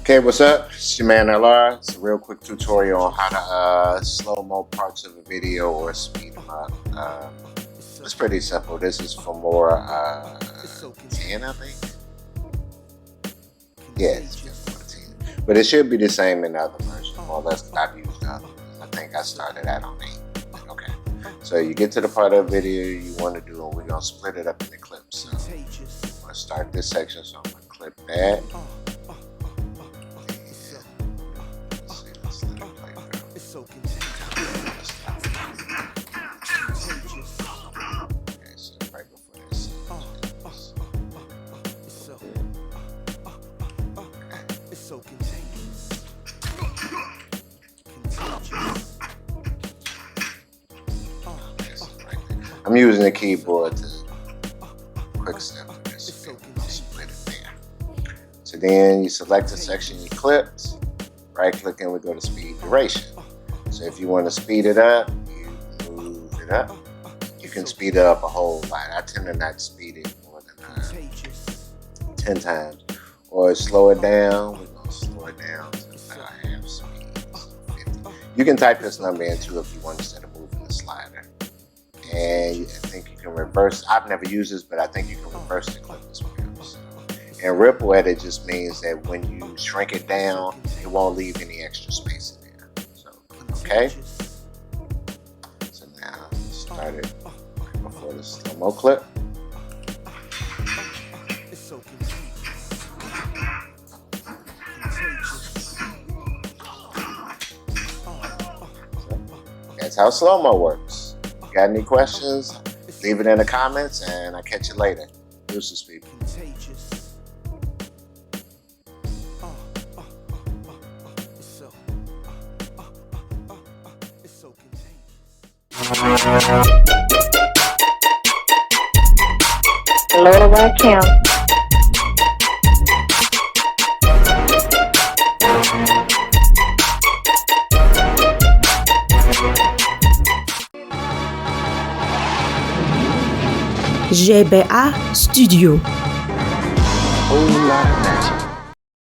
Okay, what's up? It's your man LR. It's a real quick tutorial on how to slow-mo parts of a video or speed them up. It's pretty simple. This is Filmora 10, I think. Yeah, it's Filmora 10. But it should be the same in the other version, more or less. I've used the other ones. I think I started out on 8. Okay. So you get to the part of the video you want to do, and we're going to split it up into clips. So I'm going to start this section, so I'm going to clip that. I'm using the keyboard to quick step to this. Split it there. So then you select the section you clipped, right click and we go to speed duration. So if you want to speed it up, you move it up. You can speed it up a whole lot. I tend to not speed it more than 10 times. Or slow it down. We're going to slow it down to about half speed. So 50. You can type this number in too if you want instead of moving the slider. And I think you can reverse. I've never used this, but I think you can reverse the clip as well. So, and ripple edit just means that when you shrink it down, it won't leave any extra space in there. So click OK. So now start it before the slow-mo clip. That's how slow-mo works. Got any questions? Leave it in the comments and I'll catch you later. Deuces, people. Lower right count. GBA Studio. Whole lot of magic.